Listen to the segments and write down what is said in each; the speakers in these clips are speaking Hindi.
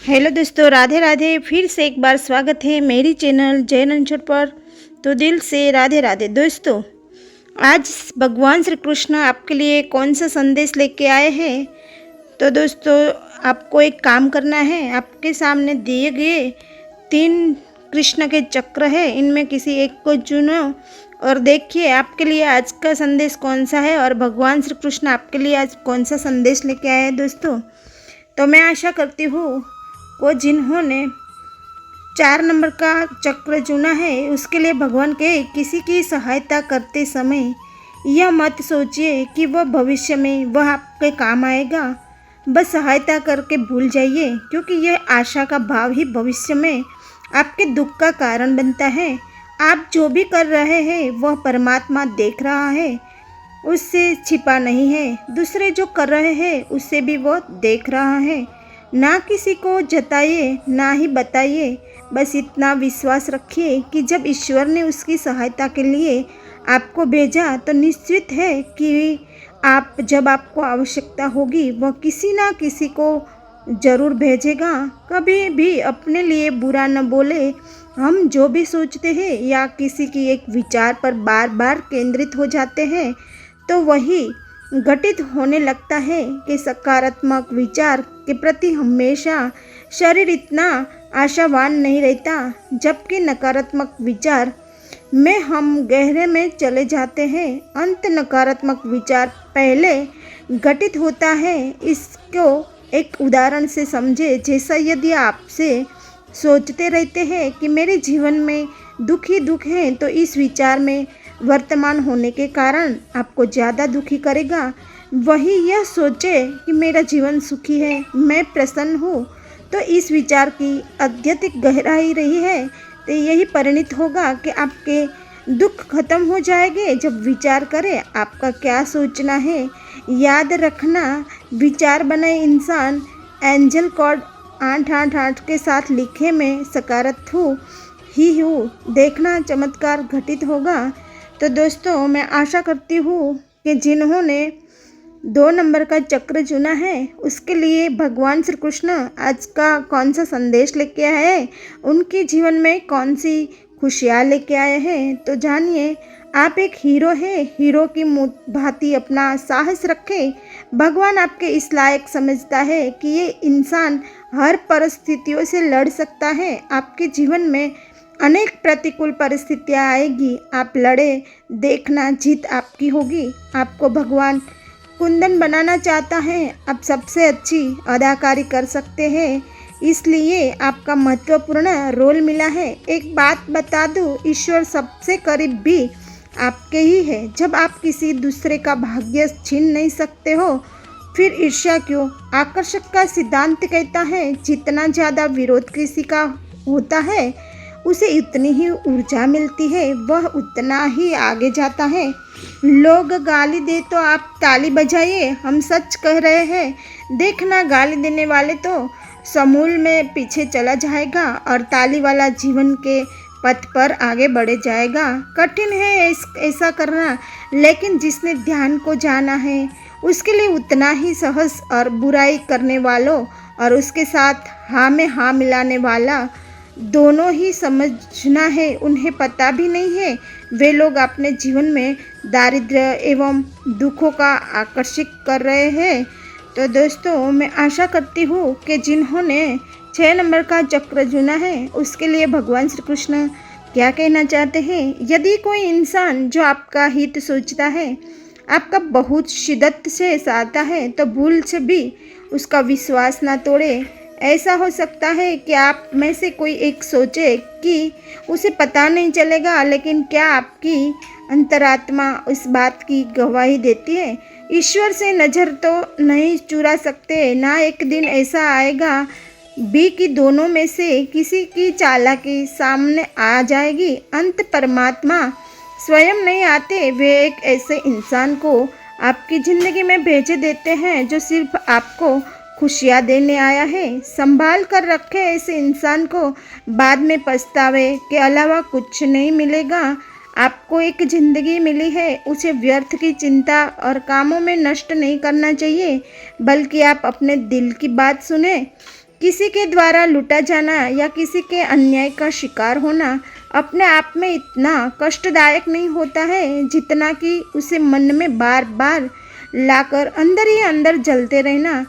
हेलो दोस्तों, राधे राधे। फिर से एक बार स्वागत है मेरी चैनल जय रणछोड़ पर। तो दिल से राधे राधे। दोस्तों, आज भगवान श्री कृष्ण आपके लिए कौन सा संदेश लेके आए हैं। तो दोस्तों, आपको एक काम करना है। आपके सामने दिए गए 3 कृष्ण के चक्र है, इनमें किसी एक को चुनो और देखिए आपके लिए आज का संदेश कौन सा है और भगवान श्री कृष्ण आपके लिए आज कौन सा संदेश लेके आए हैं। दोस्तों, तो मैं आशा करती हूँ वो जिन्होंने 4 नंबर का चक्र चुना है उसके लिए भगवान के किसी की सहायता करते समय यह मत सोचिए कि वह भविष्य में वह आपके काम आएगा। बस सहायता करके भूल जाइए, क्योंकि यह आशा का भाव ही भविष्य में आपके दुख का कारण बनता है। आप जो भी कर रहे हैं वह परमात्मा देख रहा है, उससे छिपा नहीं है। दूसरे जो कर रहे हैं उससे भी वह देख रहा है। ना किसी को जताइए ना ही बताइए, बस इतना विश्वास रखिए कि जब ईश्वर ने उसकी सहायता के लिए आपको भेजा तो निश्चित है कि आप जब आपको आवश्यकता होगी वह किसी ना किसी को ज़रूर भेजेगा। कभी भी अपने लिए बुरा न बोले। हम जो भी सोचते हैं या किसी की एक विचार पर बार बार केंद्रित हो जाते हैं तो वही घटित होने लगता है कि सकारात्मक विचार के प्रति हमेशा शरीर इतना आशावान नहीं रहता, जबकि नकारात्मक विचार में हम गहरे में चले जाते हैं। अंत नकारात्मक विचार पहले घटित होता है। इसको एक उदाहरण से समझे। जैसा यदि आपसे सोचते रहते हैं कि मेरे जीवन में दुख ही दुख है, तो इस विचार में वर्तमान होने के कारण आपको ज़्यादा दुखी करेगा। वही यह सोचे कि मेरा जीवन सुखी है, मैं प्रसन्न हूँ, तो इस विचार की अत्यधिक गहराई रही है तो यही परिणित होगा कि आपके दुख खत्म हो जाएंगे। जब विचार करें आपका क्या सोचना है। याद रखना, विचार बनाए इंसान एंजल कोड 888 के साथ लिखे में सकारात्मक ही हूँ, देखना चमत्कार घटित होगा। तो दोस्तों, मैं आशा करती हूँ कि जिन्होंने 2 नंबर का चक्र चुना है उसके लिए भगवान श्री कृष्ण आज का कौन सा संदेश लेके आए हैं, उनके जीवन में कौन सी खुशियाँ लेके आए हैं। तो जानिए, आप एक हीरो है। हीरो की भांति अपना साहस रखें। भगवान आपके इस लायक समझता है कि ये इंसान हर परिस्थितियों से लड़ सकता है। आपके जीवन में अनेक प्रतिकूल परिस्थितियाँ आएगी, आप लड़े, देखना जीत आपकी होगी। आपको भगवान कुंदन बनाना चाहता है। आप सबसे अच्छी अदाकारी कर सकते हैं, इसलिए आपका महत्वपूर्ण रोल मिला है। एक बात बता दूं, ईश्वर सबसे करीब भी आपके ही है। जब आप किसी दूसरे का भाग्य छीन नहीं सकते हो, फिर ईर्ष्या क्यों। आकर्षक का सिद्धांत कहता है, जितना ज़्यादा विरोध किसी का होता है उसे उतनी ही ऊर्जा मिलती है, वह उतना ही आगे जाता है। लोग गाली दे तो आप ताली बजाइए, हम सच कह रहे हैं। देखना, गाली देने वाले तो समूल में पीछे चला जाएगा और ताली वाला जीवन के पथ पर आगे बढ़े जाएगा। कठिन है ऐसा करना, लेकिन जिसने ध्यान को जाना है उसके लिए उतना ही सहज। और बुराई करने वालों और उसके साथ हाँ में हाँ मिलाने वाला दोनों ही समझना है। उन्हें पता भी नहीं है वे लोग अपने जीवन में दारिद्र्य एवं दुखों का आकर्षित कर रहे हैं। तो दोस्तों, मैं आशा करती हूँ कि जिन्होंने 6 नंबर का चक्र चुना है उसके लिए भगवान श्री कृष्ण क्या कहना चाहते हैं। यदि कोई इंसान जो आपका हित सोचता है, आपका बहुत शिद्दत से चाहता है, तो भूल से भी उसका विश्वास ना तोड़े। ऐसा हो सकता है कि आप में से कोई एक सोचे कि उसे पता नहीं चलेगा, लेकिन क्या आपकी अंतरात्मा उस बात की गवाही देती है। ईश्वर से नज़र तो नहीं चुरा सकते। ना एक दिन ऐसा आएगा भी कि दोनों में से किसी की चालाकी सामने आ जाएगी। अंत परमात्मा स्वयं नहीं आते, वे एक ऐसे इंसान को आपकी ज़िंदगी में भेज देते हैं जो सिर्फ आपको खुशियाँ देने आया है। संभाल कर रखे ऐसे इंसान को बाद में पछतावे के अलावा कुछ नहीं मिलेगा। आपको एक ज़िंदगी मिली है, उसे व्यर्थ की चिंता और कामों में नष्ट नहीं करना चाहिए, बल्कि आप अपने दिल की बात सुने। किसी के द्वारा लूटा जाना या किसी के अन्याय का शिकार होना अपने आप में इतना कष्टदायक नहीं होता है जितना कि उसे मन में बार बार लाकर अंदर ही अंदर जलते रहना।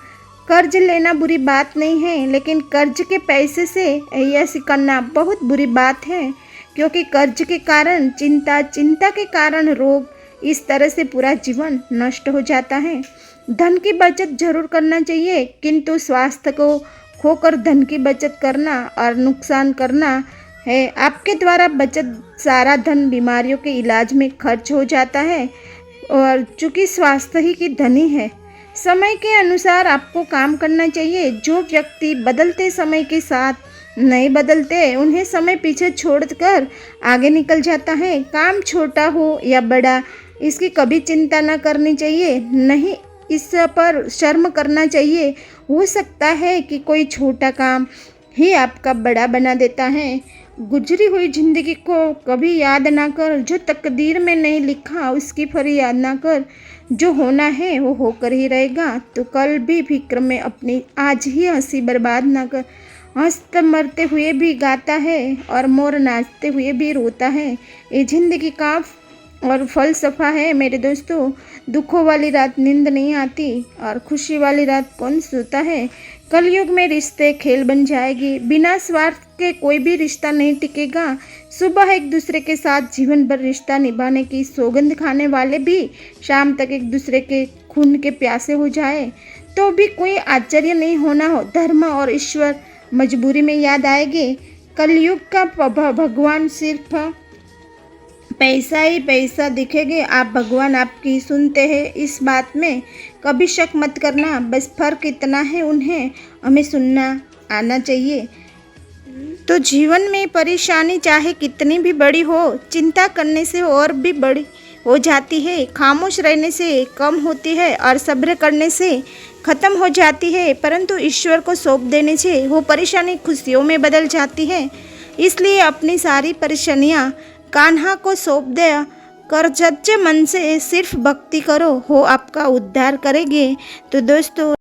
कर्ज लेना बुरी बात नहीं है, लेकिन कर्ज के पैसे से ऐसी करना बहुत बुरी बात है, क्योंकि कर्ज के कारण चिंता, चिंता के कारण रोग, इस तरह से पूरा जीवन नष्ट हो जाता है। धन की बचत जरूर करना चाहिए, किंतु स्वास्थ्य को खोकर धन की बचत करना और नुकसान करना है। आपके द्वारा बचत सारा धन बीमारियों के इलाज में खर्च हो जाता है, और चूँकि स्वास्थ्य ही की धनी है। समय के अनुसार आपको काम करना चाहिए। जो व्यक्ति बदलते समय के साथ नहीं बदलते, उन्हें समय पीछे छोड़कर आगे निकल जाता है। काम छोटा हो या बड़ा, इसकी कभी चिंता न करनी चाहिए, नहीं इस पर शर्म करना चाहिए। हो सकता है कि कोई छोटा काम ही आपका बड़ा बना देता है। गुजरी हुई जिंदगी को कभी याद ना कर, जो तकदीर में नहीं लिखा उसकी फरियाद ना कर। जो होना है वो होकर ही रहेगा, तो कल भी फिक्र में अपनी आज ही हंसी बर्बाद ना कर। हंसते मरते हुए भी गाता है और मोर नाचते हुए भी रोता है। ये जिंदगी का और फलसफा है मेरे दोस्तों। दुखों वाली रात नींद नहीं आती और खुशी वाली रात कौन सोता है। कलयुग में रिश्ते खेल बन जाएगी। बिना स्वार्थ के कोई भी रिश्ता नहीं टिकेगा। सुबह एक दूसरे के साथ जीवन भर रिश्ता निभाने की सौगंध खाने वाले भी शाम तक एक दूसरे के खून के प्यासे हो जाए तो भी कोई आश्चर्य नहीं होना हो। धर्म और ईश्वर मजबूरी में याद आएंगे। कलयुग का भगवान सिर्फ पैसा ही पैसा दिखेंगे। आप भगवान आपकी सुनते हैं, इस बात में कभी शक मत करना। बस फर्क इतना है, उन्हें हमें सुनना आना चाहिए। तो जीवन में परेशानी चाहे कितनी भी बड़ी हो, चिंता करने से और भी बड़ी हो जाती है। खामोश रहने से कम होती है और सब्र करने से ख़त्म हो जाती है। परंतु ईश्वर को सौंप देने से वो परेशानी खुशियों में बदल जाती है। इसलिए अपनी सारी परेशानियाँ कान्हा को सौंप दे कर सच्चे मन से सिर्फ भक्ति करो, हो आपका उद्धार करेंगे। तो दोस्तों